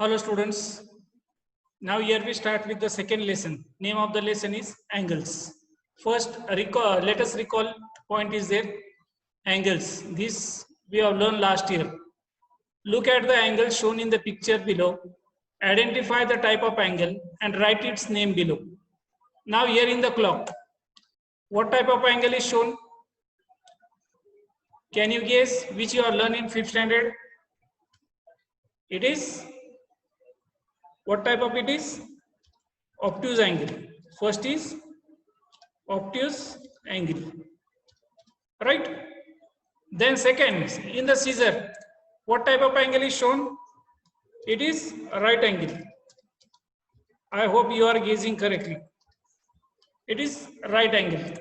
Hello students. Now here we start with the second lesson. Name of the lesson is angles. First, let us recall point is there. Angles. This we have learned last year. Look at the angle shown in the picture below. Identify the type of angle and write its name below. Now here in the clock, what type of angle is shown? Can you guess which you are learning in 5th standard? It is, what type of it is? Obtuse angle. First is obtuse angle, right? Then second, in the scissor, what type of angle is shown? It is right angle. I hope you are guessing correctly. It is right angle.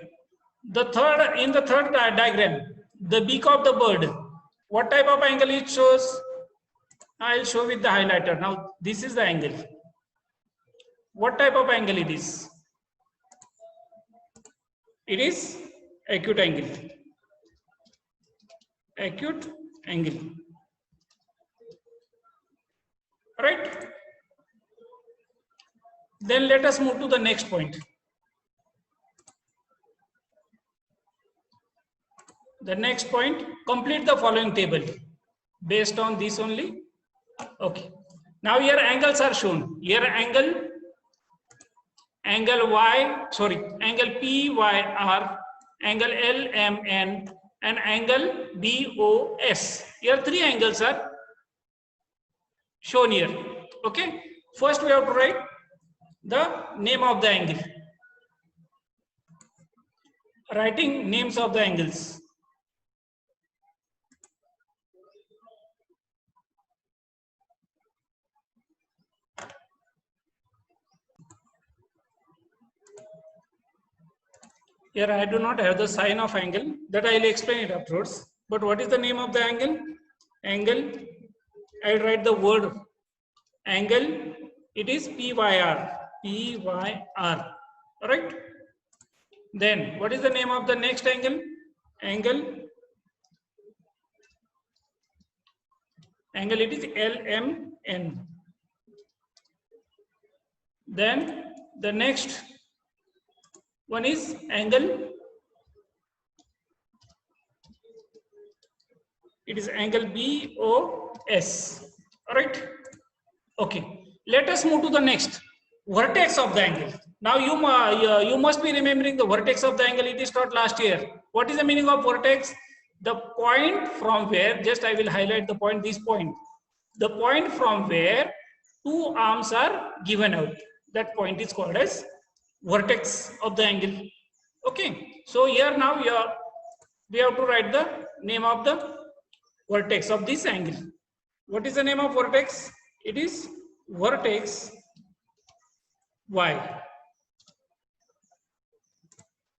The third, in the third diagram, the beak of the bird, what type of angle it shows? I'll show with the highlighter. Now this is the angle. What type of angle it is? It is acute angle. Acute angle. Right? Then let us move to the next point. The next point, complete the following table. Based on this only. Okay. Now here angles are shown. Here angle PYR, angle LMN, and angle BOS. Here three angles are shown here. Okay. First we have to write the name of the angle. Writing names of the angles. Here I do not have the sign of angle, that I will explain it afterwards. But what is the name of the angle? Angle, I will write the word angle, it is PYR. PYR. Alright? Then what is the name of the next angle? Angle, it is LMN. Then the next one is angle, it is angle BOS. Alright? Okay. Let us move to the next, vertex of the angle. Now you must be remembering the vertex of the angle. It is taught last year. What is the meaning of vertex? The point from where, just I will highlight the point, this point. The point from where two arms are given out. That point is called as vertex of the angle. Okay. So here now we have to write the name of the vertex of this angle. What is the name of vertex? It is vertex Y.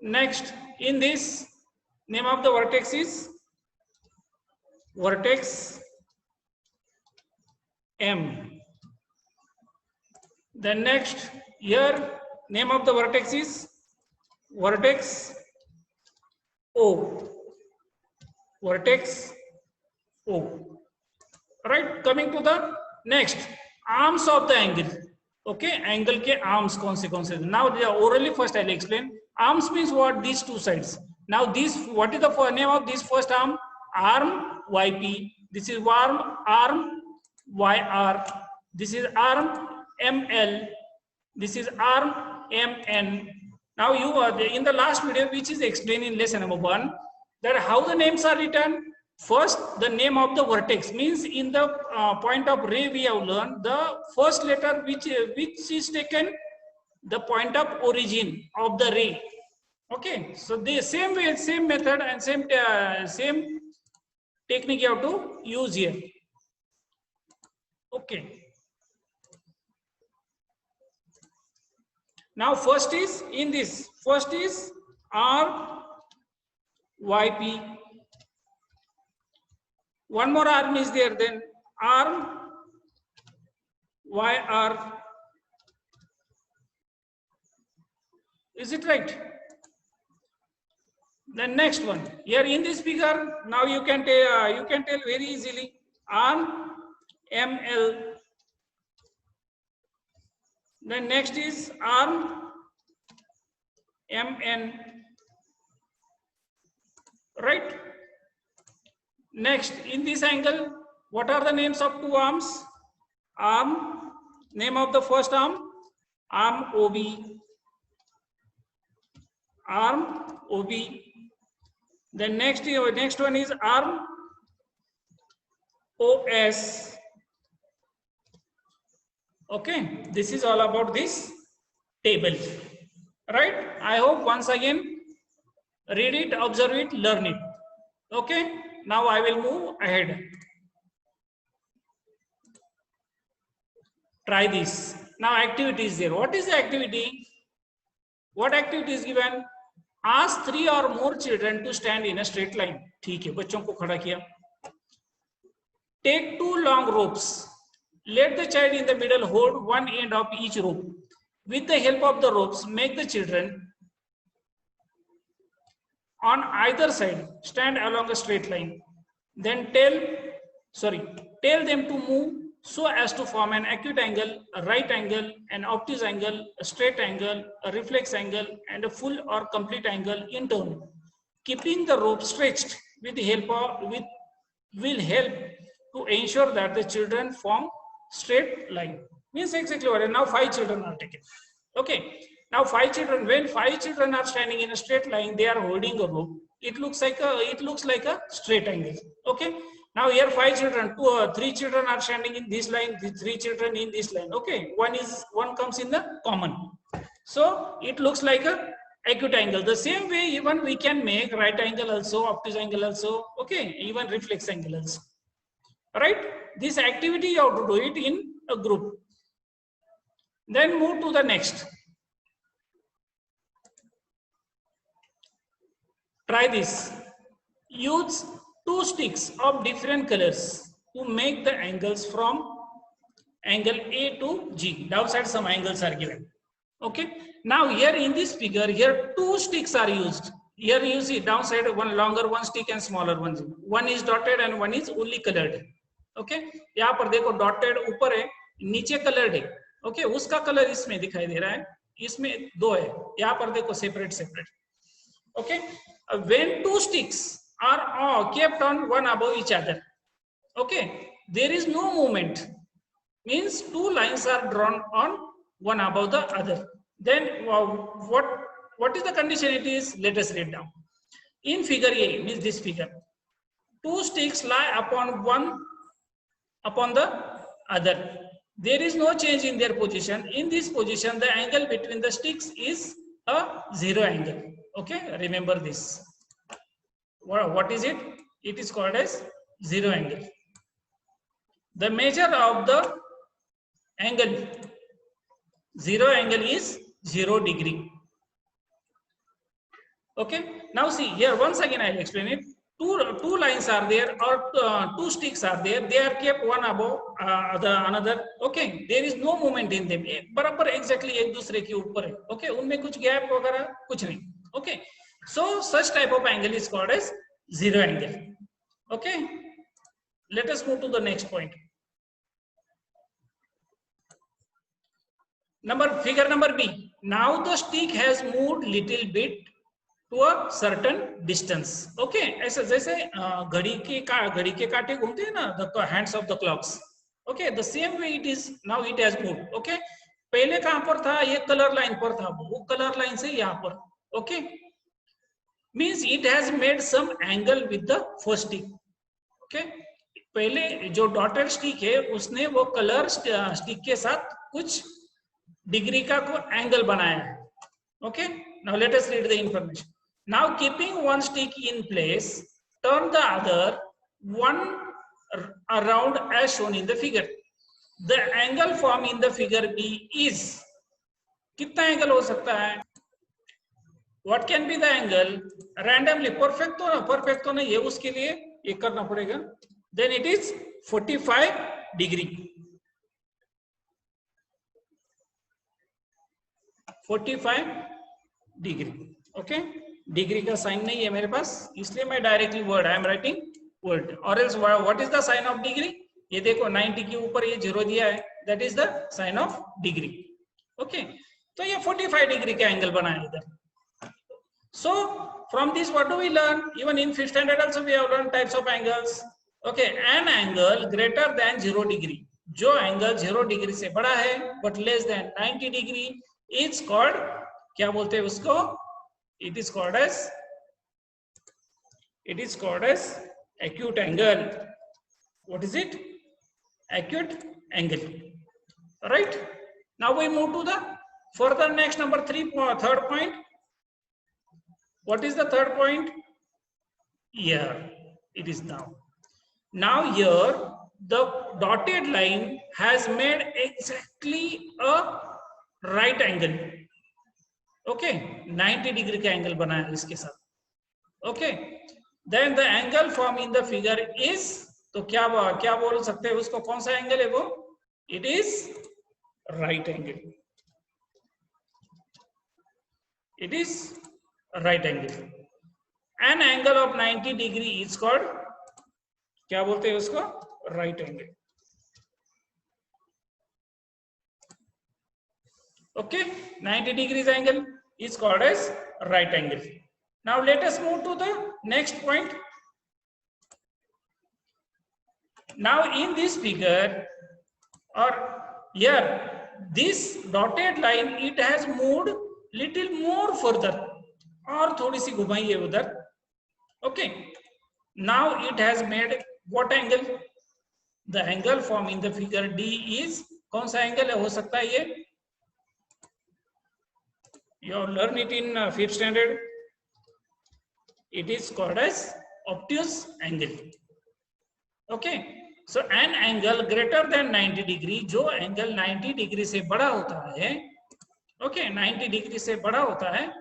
Next, in this, name of the vertex is vertex M. Then next, here name of the vertex is vertex O. Vertex O. Right? Coming to the next, arms of the angle. Okay, angle ke arms kaun se. Now orally first I'll explain. Arms means what? These two sides. Now this, what is the name of this first arm? Arm YP. This is arm YR. This is arm ML. This is arm MN. Now you are in the last video, which is explained in lesson number 1, that how the names are written. First, the name of the vertex means in the point of ray we have learned the first letter which is taken, the point of origin of the ray. Okay, so the same way, same method and same technique you have to use here. Okay. Now first is in this. First is arm YP. One more arm is there, then arm YR. Is it right? The next one here in this figure, now you can tell very easily arm ML. Then next is arm, MN, right? Next, in this angle, what are the names of two arms? Arm, name of the first arm, arm OB, arm OB. Then next one is arm OS. Okay, this is all about this table, right? I hope once again read it, observe it, learn it. Okay, now I will move ahead. Try this. Now activity is there. What is the activity? What activity is given? Ask 3 or more children to stand in a straight line. ठीक है, बच्चों को खड़ा किया. Take 2 long ropes. Let the child in the middle hold one end of each rope. With the help of the ropes, make the children on either side stand along a straight line. Then tell them to move so as to form an acute angle, a right angle, an obtuse angle, a straight angle, a reflex angle, and a full or complete angle in turn. Keeping the rope stretched will help to ensure that the children form straight line. Means exactly what. Now 5 children are taken. Okay. Now 5 children. When 5 children are standing in a straight line, they are holding a rope. It looks like a straight angle. Okay. Now here 5 children, 3 children are standing in this line, 3 children in this line. Okay. One comes in the common. So it looks like a acute angle. The same way, even we can make right angle also, obtuse angle also. Okay. Even reflex angle also. Right. This activity you have to do it in a group. Then move to the next. Try this. Use 2 sticks of different colors to make the angles from angle A to G. Downside some angles are given. Okay. Now here in this figure, here 2 sticks are used. Here you see downside one longer one stick and smaller one. One is dotted and one is only colored. Okay यहाँ पर देखो dotted ऊपर है, नीचे coloured है. Okay उसका colour इसमें दिखाई दे रहा है, इसमें 2 है, यहाँ पर देखो separate. Okay when 2 sticks are kept on one above each other, okay, there is no movement, means 2 lines are drawn on one above the other. Then what is the condition it is? Let us read down. In figure A, means this figure, 2 sticks lie upon the other. There is no change in their position. In this position, the angle between the sticks is a 0 angle. Okay, remember this. What is it? It is called as 0 angle. The measure of the angle, 0 angle is 0 degree. Okay, now see here once again I will explain it. Two lines are there or 2 sticks are there. They are kept one above the another. Okay, there is no movement in them. बराबर exactly एक दूसरे के ऊपर है. Okay, उनमें कुछ gap वगैरह कुछ नहीं. Okay, so such type of angle is called as 0 angle. Okay, let us move to the next point. Figure number B. Now the stick has moved little bit to a certain distance. Okay, ऐसे जैसे घड़ी के कांटे घूमते हैं ना, the hands of the clocks. Okay, the same way it is now. It has moved. Okay, पहले कहाँ पर था? ये कलर लाइन पर था, वो कलर लाइन से यहाँ पर. Okay, means it has made some angle with the first stick. Okay, पहले जो डॉटेड स्टिक है उसने वो कलर स्टिक के साथ कुछ डिग्री का को एंगल बनाया है. Okay, now let us read the information. Now keeping one stick in place, turn the other one around as shown in the figure. The angle formed in the figure B is, कितना angle हो सकता है? What can be the angle? Randomly, perfect तो नहीं है, उसके लिए ये करना पड़ेगा. Then it is 45 degree. 45 degree. Okay, degree का साइन नहीं है मेरे पास, इसलिए मैं directly word I am writing word. और else what is the sine of degree? ये देखो 90 के ऊपर ये 0 दिया है, that is the sine of degree. Okay, तो ये 45 डिग्री का एंगल बना है इधर. So from this what do we learn? Even in 5th standard also we have learned types of angles. Okay, an angle greater than 0 degree, जो angle 0 degree से बड़ा है but less than 90 degree is called, क्या बोलते हैं उसको? It is called as acute angle. What is it? Acute angle. Right? Now we move to the further next number 3, third point. What is the third point? Here it is now. Now here the dotted line has made exactly a right angle. Okay, 90 degree का angle बना है इसके साथ. Okay, then the angle formed in the figure is, तो क्या बोल सकते हैं उसको, कौन सा एंगल है वो? It is right angle. It is right angle. An angle of 90 degree is called, क्या बोलते हैं उसको? Right angle. Okay, 90 degrees angle is called as right angle. Now let us move to the next point. Now in this figure, or here, this dotted line, it has moved little more further, और थोड़ी सी घुमाई है उधर. Okay, now it has made what angle? The angle formed in the figure D is, कौन सा angle है हो सकता है ये? You have learned it in 5th standard. It is called as obtuse angle. Okay, so an angle greater than 90 degree, जो angle 90 degree से बड़ा होता है. Okay, 90 डिग्री से बड़ा होता है,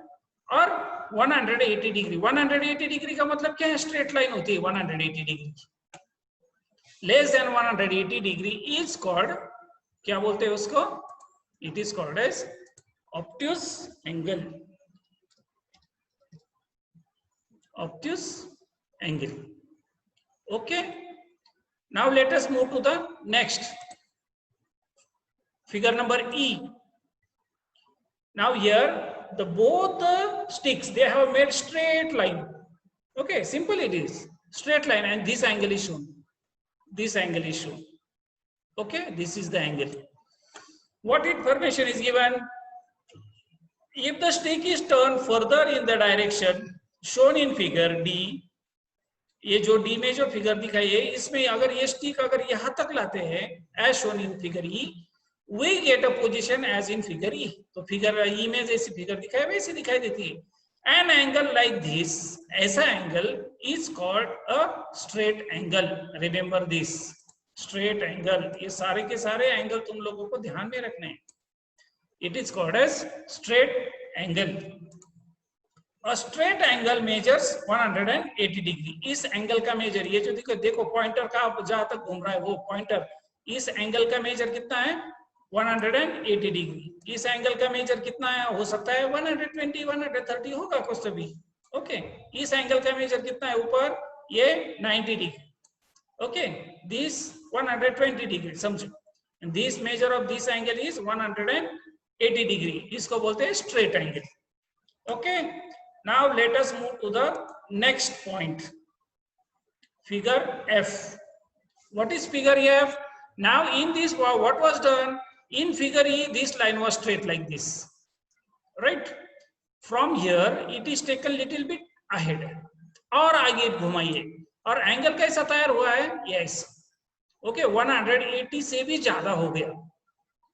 और 180 डिग्री. 180 डिग्री का मतलब क्या है? स्ट्रेट लाइन होती है 180 degree. Less than 180 degree is called, क्या बोलते हैं उसको? It is called as obtuse angle. Obtuse angle. Okay, now let us move to the next figure number E. Now here the both the sticks, they have made straight line. Okay, simple it is, straight line, and this angle is shown. This angle is shown. Okay, this is the angle. What information is given? If the stick is turned further in the direction shown in figure D, ये जो D में जो figure दिखाई है, इसमें अगर ये stick अगर यहाँ तक लाते हैं as shown in figure E, we get a position as in figure E. तो फिगर E में जैसी फिगर दिखाई वैसी दिखाई देती है. An angle like this, ऐसा angle is called a straight angle. Remember this, straight angle. ये सारे के सारे एंगल तुम लोगों को ध्यान में रखने हैं. It is called as straight angle. A straight angle measures 180 degree. इस एंगल का मेजर, ये जो देखो पॉइंटर का जहां तक घूम रहा है वो पॉइंटर, इस एंगल का मेजर कितना है? 180 डिग्री. इस एंगल का मेजर कितना है? हो सकता है 120, 130 होगा कुछ भी. ओके, इस एंगल का मेजर कितना है ऊपर? ये 90 डिग्री. ओके, दिस 120 डिग्री समझो. This measure of this angle is 180 degree. इसको बोलते हैं straight angle. Okay, now let us move to the next point, figure F. What is figure F? Now in this, what was done in figure E? This line was straight like this, right? From here it is taken little bit ahead, और आगे घुमाइए, और angle कैसा तैयार हुआ है? Yes. Okay, 180 से भी ज्यादा हो गया,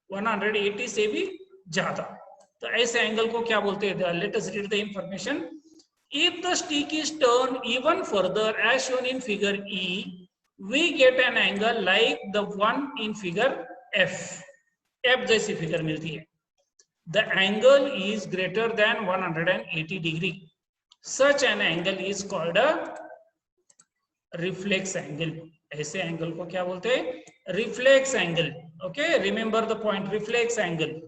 180 से भी ज्यादा. तो ऐसे एंगल को क्या बोलते हैं? Let us read the information. If the stick is turn even further as shown in figure E, we get an angle like the one in figure F. F जैसी फिगर मिलती है. The angle is greater than 180 degree. Such an angle is called a reflex angle. ऐसे angle को क्या बोलते हैं? Reflex angle. Okay, remember the point, reflex angle.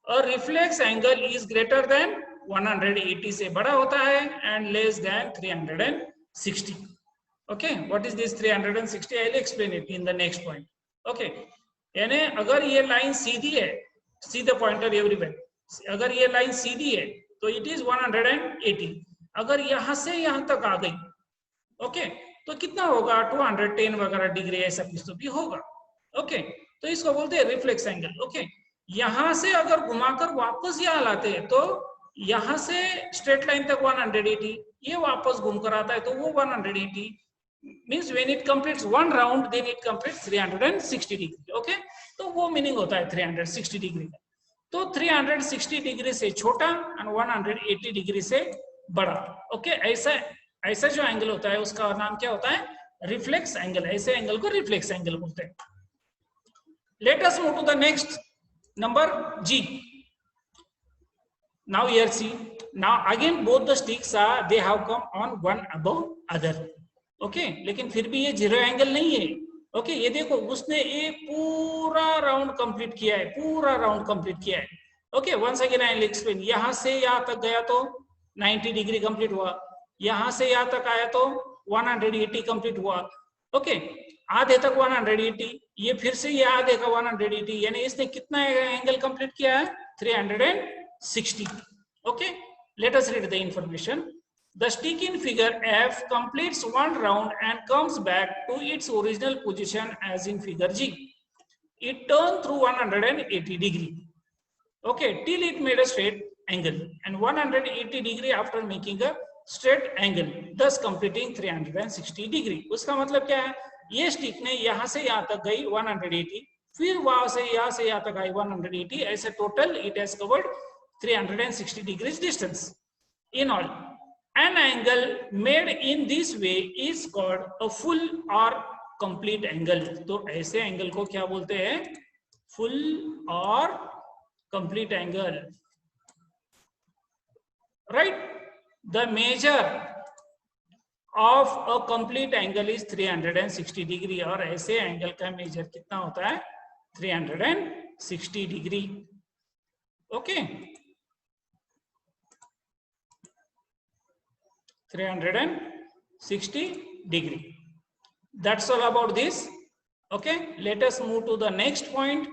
A reflex angle is greater than 180 से बड़ा होता है and less than 360. Okay, what is this 360? I'll explain it in the next point. Okay, यानी अगर ये लाइन सीधी है, सी द पॉइंटर एवरीवेयर। अगर ये लाइन सीधी है तो इट इज 180। अगर यहां से यहां तक आ गई, ओके, तो कितना होगा 210 वगैरह डिग्री, ऐसा कुछ तो भी होगा। ओके, तो इसको बोलते हैं रिफ्लेक्स एंगल। ओके, यहां से अगर घुमाकर वापस यहां लाते हैं तो यहां से स्ट्रेट लाइन तक 180, ये वापस घूमकर आता है तो वो 180 means when it completes one round then it completes 360 degree. Okay, तो वो मीनिंग होता है 360 डिग्री का। तो 360 डिग्री से छोटा और 180 डिग्री से बड़ा। ओके, ऐसा ऐसा जो एंगल होता है उसका नाम क्या होता है? Reflex angle. ऐसे एंगल को रिफ्लेक्स एंगल बोलते हैं। Let us move to the next number G. Now here see, now again both the sticks are they have come on one above other. Okay, लेकिन फिर भी ये जीरो एंगल नहीं है। ओके, ये देखो उसने ये पूरा राउंड कंप्लीट किया है, पूरा राउंड कंप्लीट किया है। Okay, once again I will explain. यहां से यहां तक गया तो 90 डिग्री कंप्लीट हुआ, यहां से यहां तक आया तो 180 कंप्लीट हुआ। ओके, आधे तक 180, ये फिर से ये आधे का 180, यानी इसने कितना एंगल कंप्लीट किया है? 360. Okay, let us read the information. The stick in figure F completes one round and comes back to its original position as in figure G. It turned through 180 degree. Okay, till it made a straight angle, and 180 degree after making a straight angle, thus completing 360 degree. उसका मतलब क्या है? ये stick ने यहां से यहां तक गई 180, फिर वहां से यहां तक आई 180, ऐसे total it has covered 360 degrees distance. In all, an angle made in this way is called a full or complete angle. तो ऐसे एंगल को क्या बोलते हैं? फुल और complete angle, right? The measure of a complete angle is 360 degree, और ऐसे angle का मेजर कितना होता है? 360 degree. Okay, 360 degree. That's all about this. Okay, let us move to the next point.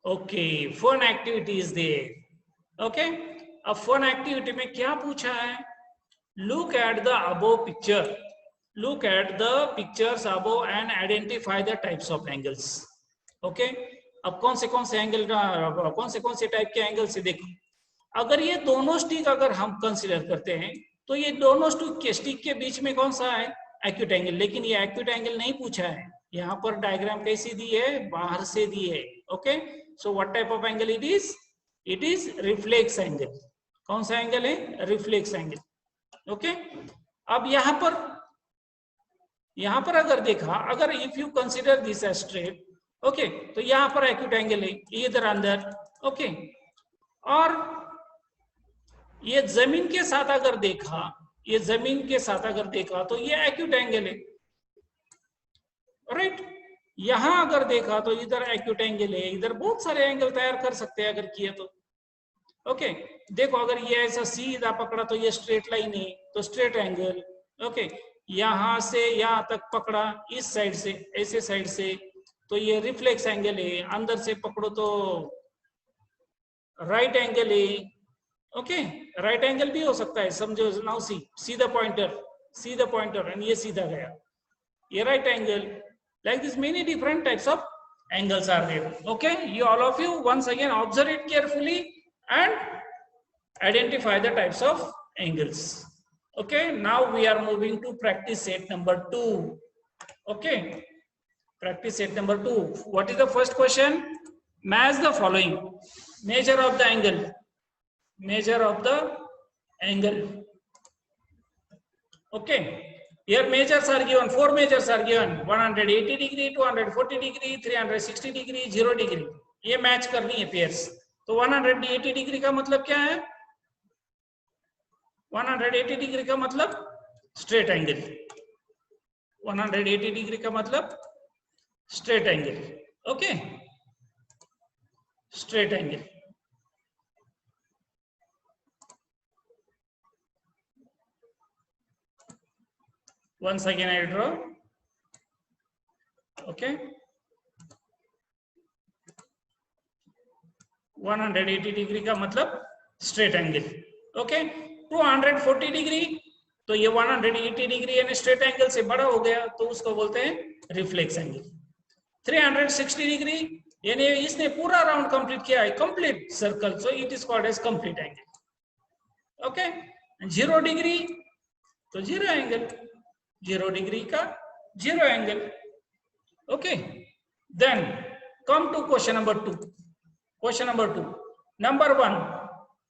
Okay, fun activity is there. Okay, अब fun activity में क्या पूछा है? Look at the above picture. Look at the pictures above and identify the types of angles. Okay, अब कौन से angle का, कौन से टाइप के एंगल से देखो। अगर ये दोनों स्टिक अगर हम कंसीडर करते हैं तो ये दोनों स्टिक के बीच में कौन सा है? Acute angle. लेकिन ये एक्यूट एंगल नहीं पूछा है, यहाँ पर डायग्राम कैसी दी है? बाहर से दी है। Okay, so what type of angle it is? It is reflex angle. कौन सा एंगल है? Reflex angle. ओके, अब यहाँ पर अगर देखा, अगर if you consider this as straight, okay, तो यहाँ पर एक्यूट एंगल है इधर अंदर। ओके, और ये जमीन के साथ अगर देखा, ये जमीन के साथ अगर देखा तो ये एक्यूट एंगल है, राइट? यहां अगर देखा तो इधर एक्यूट एंगल है, इधर बहुत सारे एंगल तैयार कर सकते हैं अगर किए तो। ओके, देखो अगर ये ऐसा सीधा पकड़ा तो ये स्ट्रेट लाइन है, तो स्ट्रेट एंगल। ओके, यहां से यहां तक पकड़ा इस साइड से, ऐसे साइड से, तो ये रिफ्लेक्स एंगल है। अंदर से पकड़ो तो राइट एंगल है। ओके, राइट एंगल भी हो सकता है, समझो। Now see the pointer and ये सीधा गया, ये right angle. Like this many different types of angles are there. Okay, you all of you once again observe it carefully and identify the types of angles. Okay, now we are moving to practice set number 2. Okay, practice set number 2. What is the first question? Match the following. Measure of the angle. Measure of the angle. Okay, here measures are given, 4 measures are given, 180 degree, 240 degree, 360 degree, 0 degree. ये match करनी है pairs. तो 180 degree का मतलब क्या है? 180 degree का मतलब स्ट्रेट एंगल। 180 डिग्री का मतलब straight angle. Okay, straight angle. Once again I draw. Okay, 180 degree का मतलब स्ट्रेट एंगल. ओके, 240 डिग्री, तो ये 180 डिग्री यानी स्ट्रेट एंगल से बड़ा हो गया, तो उसको बोलते हैं रिफ्लेक्स एंगल. 360 डिग्री यानी इसने पूरा राउंड कंप्लीट किया है, complete circle, so it is called as complete angle. Okay, 0 degree तो जीरो एंगल, 0 डिग्री का zero angle. Okay, then come to question number 2. Question number 2. Number 1.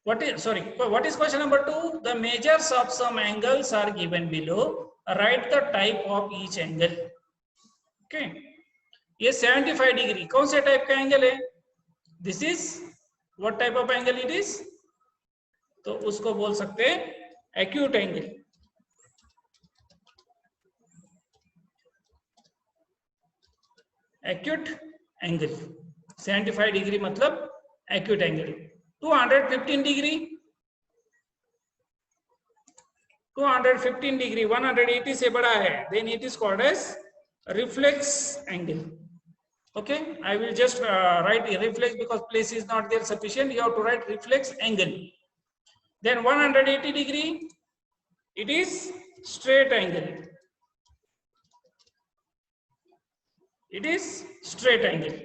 What is question number 2? The measures of some angles are given below. Write the type of each angle. Okay. ये 75 degree कौन से type का angle है? This is what type of angle it is? तो उसको बोल सकते हैं acute angle. Acute angle. 75 degree मतलब एक्यूट एंगल. 215 डिग्री 180 से बड़ा है, then it is called as reflex angle. Okay, I will just write reflex because place is not there sufficient. You have to write reflex angle. Then 180 degree it is straight angle. It is straight angle.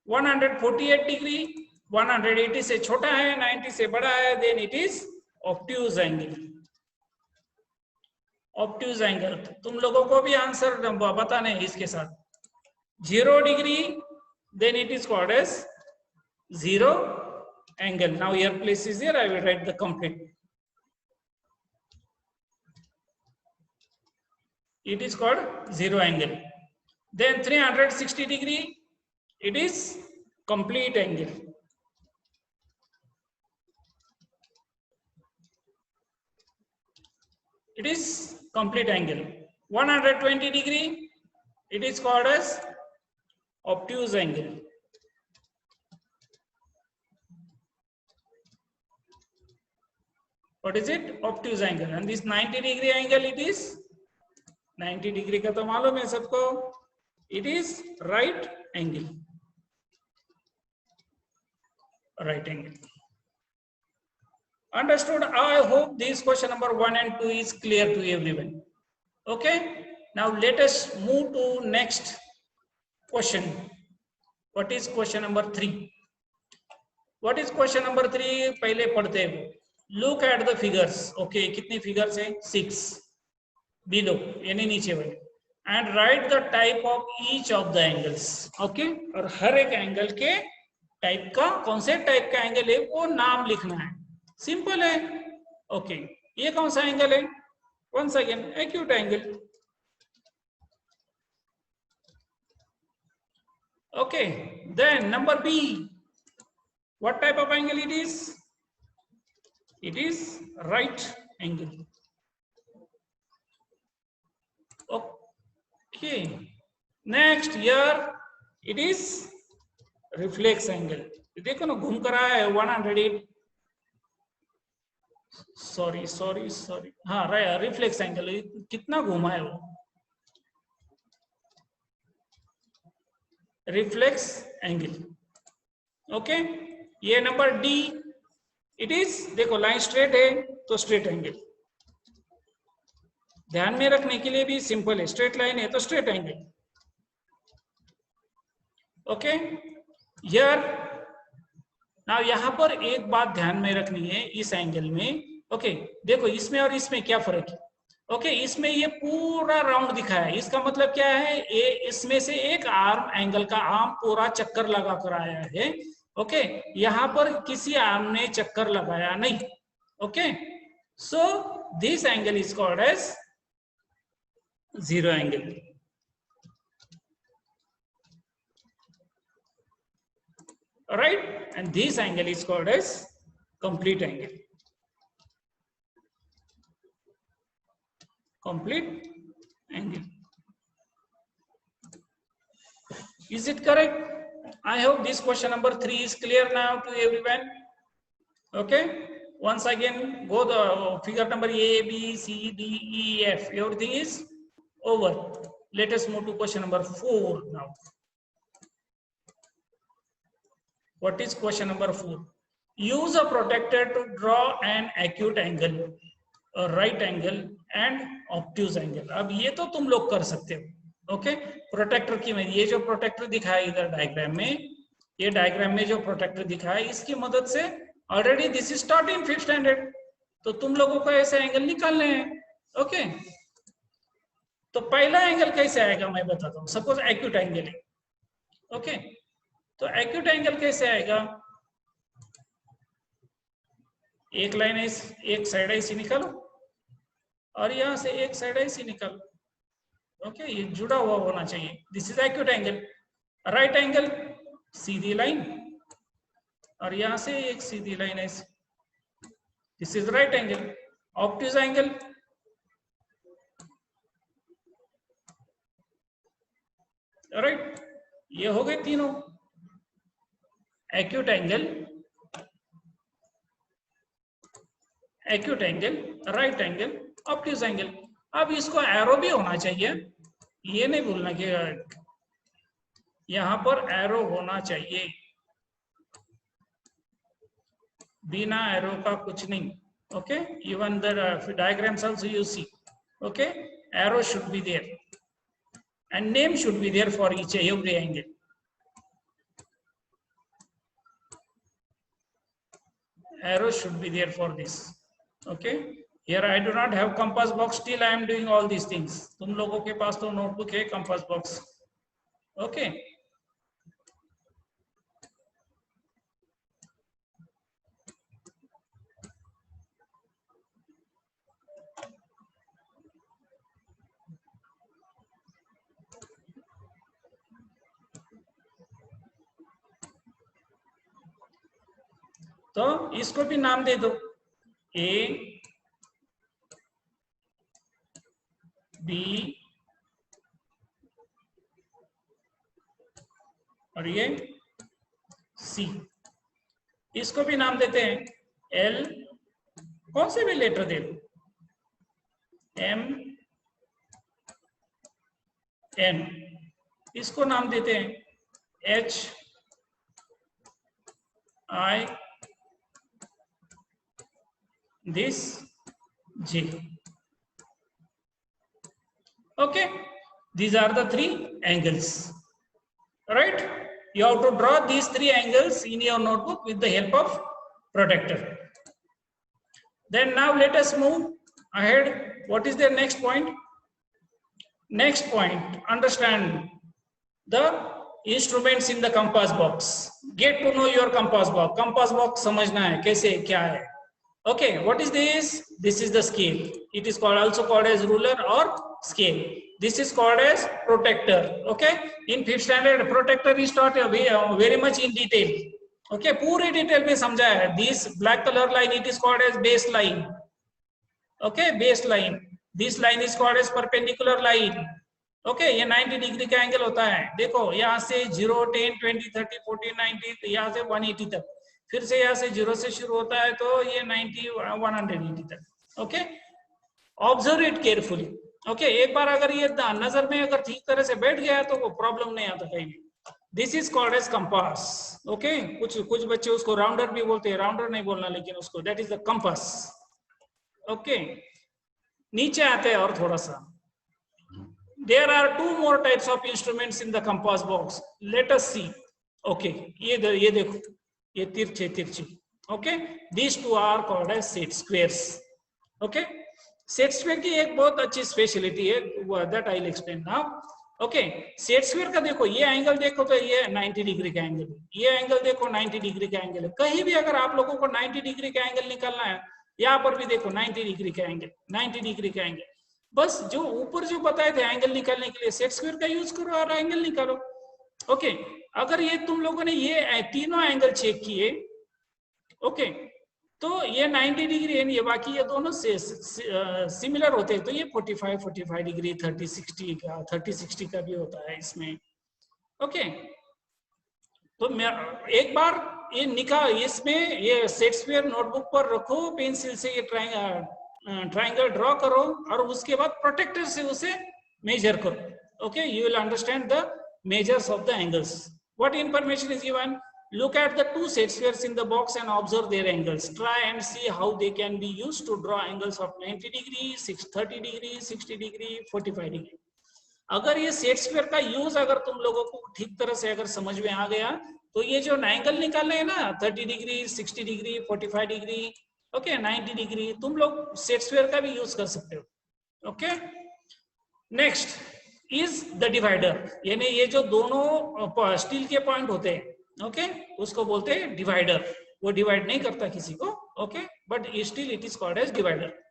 148 degree 180 से छोटा है, 90 से बड़ा है, then it is obtuse angle. Obtuse angle तुम लोगों को भी आंसर बताने हैं इसके साथ. 0 degree then it is called as zero angle. Now here place is here, I will write the complete. It is called zero angle. Then 360 degree it is complete angle. It is complete angle. 120 degree it is called as obtuse angle. What is it? Obtuse angle. And this 90 degree angle, it is 90 degree का तो मालूम है सबको, it is right angle. Right angle. Understood? I hope this question number 1 and 2 is clear to everyone. Okay, now let us move to next question. What is question number 3? What is question number 3? पहले पढ़ते हैं. Look at the figures. Okay, कितनी figures है? 6 below यानी नीचे वाले. And write the type of each of the angles. Okay, और हर एक एंगल के टाइप का, कौन से टाइप का एंगल है वो नाम लिखना है. सिंपल है. ओके, ये कौन सा एंगल है? Once again acute angle. Okay, then number B. What type of angle it is? It is right angle. Okay, next here it is reflex angle. देखो ना घूम कर आया है 180. सॉरी हाँ, रिफ्लेक्स एंगल कितना घूमा है वो. Reflex angle. ओके, ये नंबर डी. इट इज, देखो लाइन स्ट्रेट है तो स्ट्रेट एंगल. ध्यान में रखने के लिए भी सिंपल है, स्ट्रेट लाइन है तो straight angle. Okay, Here, now यहाँ पर एक बात ध्यान में रखनी है इस एंगल में. ओके, देखो इसमें और इसमें क्या फर्क है. ओके, इसमें ये पूरा राउंड दिखा है, इसका मतलब क्या है? ये इसमें से एक आर्म, एंगल का आर्म पूरा चक्कर लगा कर आया है. ओके, यहाँ पर किसी आर्म ने चक्कर लगाया नहीं. Okay, so this angle is called as zero angle. Right, and this angle is called as complete angle. Complete angle. Is it correct? I hope this question number 3 is clear now to everyone. Okay, once again go the figure number A, B, C, D, E, F. Everything is over. Let us move to question number 4 now. What is question number 4? use a protractor to draw an acute angle, a right angle and obtuse angle. अब ये तो तुम लोग कर सकते हो. Okay, protector की में ये जो प्रोटेक्टर दिखा है इधर डायग्राम में, ये डायग्राम में जो प्रोटेक्टर दिखा है इसकी मदद से already this is start in 5th standard, तो तुम लोगों को ऐसे एंगल निकालने हैं. ओके, तो पहला एंगल कैसे आएगा मैं बताता हूँ. सपोज एक्यूट एंगल है. ओके, तो एक्यूट एंगल कैसे आएगा. एक लाइन एक साइड ऐसी निकालो और यहां से एक साइड ऐसी निकालो. ओके, ये जुड़ा हुआ होना चाहिए. This is acute angle. Right angle Sidhi line और यहां से एक सीधी लाइन ऐसी. This is right angle. Obtuse angle right. ये हो गए तीनों. Acute angle, acute angle, right angle, obtuse angle. अब इसको एरो भी होना चाहिए. ये नहीं भूलना कि यहां पर एरो होना चाहिए. बिना एरो का कुछ नहीं. Okay, even the diagrams also you see. Okay, arrow should be there and name should be there for each every angle. Arrow should be there for this. Okay, here I do not have compass box, still I am doing all these things. तुम लोगों के पास तो notebook है, compass box. Okay, तो इसको भी नाम दे दो. ए बी और ये सी. इसको भी नाम देते हैं. एल, कौन से भी लेटर दे दो. एम एन, इसको नाम देते हैं H I, this J. Okay, these are the 3 angles. Right, you have to draw these 3 angles in your notebook with the help of protractor. Then now let us move ahead. What is the next point? Next point, understand the instruments in the compass box. Get to know your compass box. Compass box समझना है कैसे क्या है. Okay, what is this? This is the scale. It is called, also called as ruler or scale. This is called as protractor. Okay, in 5th standard protractor is taught very much in detail. Okay, पूरे detail में समझा है. This black color line, it is called as baseline. Okay, baseline. This line is called as perpendicular line. Okay, ये 90 degree का angle होता है. देखो यहाँ से 0, 10, 20, 30, 40, 90, यहाँ से 180 तक. फिर से यहाँ से 0 से शुरू होता है तो ये 90, 180 तक. Okay, observe it carefully. Okay, एक बार अगर ये नजर में अगर ठीक तरह से बैठ गया तो वो प्रॉब्लम नहीं आता कहीं भी. This is called as compass. Okay, कुछ बच्चे उसको राउंडर भी बोलते हैं. राउंडर नहीं बोलना लेकिन उसको, that is the compass. Okay, नीचे आते हैं और थोड़ा सा. There are 2 more types of instruments in the compass box. Let us see. Okay, ये देखो, ये तिरछी. Okay, these 2 are called as set squares. Okay, set square की एक बहुत अच्छी स्पेशलिटी है, that I'll explain now. Okay, set square का देखो, ये एंगल देखो तो ये 90 डिग्री का एंगल है. ये एंगल देखो 90 डिग्री का एंगल है. कहीं भी अगर आप लोगों को 90 डिग्री का एंगल निकालना है, यहाँ पर भी देखो 90 डिग्री का एंगल, 90 डिग्री का एंगल. बस जो ऊपर जो बताए थे एंगल निकालने के लिए सेट स्क्वायर का यूज करो और एंगल निकालो. ओके, अगर ये तुम लोगों ने ये तीनों एंगल चेक किए, ओके, तो ये 90 डिग्री है, ये बाकी ये दोनों से सिमिलर होते हैं, तो ये 45 डिग्री, 30-60 का भी होता है इसमें. ओके, तो मैं एक बार ये इसमें ये सेट स्क्वायर नोटबुक पर रखो, पेंसिल से ये ट्रायंगल ड्रॉ करो और उसके बाद प्रोटेक्टर से उसे मेजर करो. Okay, you will understand the measures of the angles. What information is given? Look at the two set squares in the box and observe their angles. Try and see how they can be used to draw angles of 90 degree, 30 degree, 60 degree, 45 degree. अगर ये set square का use अगर तुम लोगों को ठीक तरह से अगर समझ में आ गया तो ये जो एंगल निकालना है ना 30 degree, 60 degree, 45 degree, okay 90 degree, तुम लोग सेट स्क्वायर का भी यूज कर सकते हो. Okay, next is the divider, यानी ये जो दोनों स्टील के पॉइंट होते हैं, ओके उसको बोलते हैं डिवाइडर. वो डिवाइड नहीं करता किसी को, okay but still it is called as divider.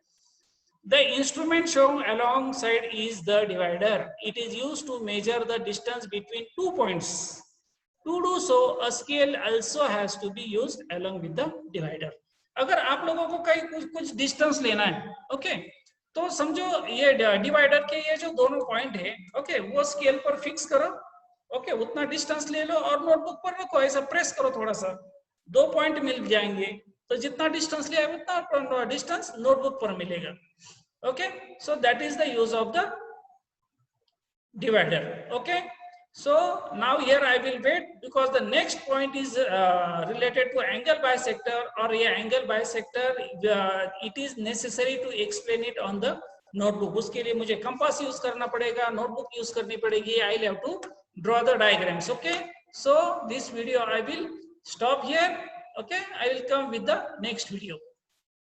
The instrument shown alongside is the divider. It is used to measure the distance between 2 points. To do so, a scale also has to be used along with the divider. अगर आप लोगों को कहीं कुछ distance लेना है, okay तो समझो ये डिवाइडर के ये जो दोनों पॉइंट है, ओके वो स्केल पर फिक्स करो, ओके उतना डिस्टेंस ले लो और नोटबुक पर रखो, ऐसा प्रेस करो थोड़ा सा, 2 पॉइंट मिल जाएंगे. तो जितना डिस्टेंस लिया है उतना डिस्टेंस नोटबुक पर मिलेगा. Okay, so that is the use of the divider. Okay, so now here I will wait because the next point is related to angle bisector, or yeah, angle bisector it is necessary to explain it on the notebook. उसके लिए मुझे compass use करना पड़ेगा, notebook use करनी पड़ेगी. I will have to draw the diagrams. Okay, so this video I will stop here. Okay, I will come with the next video.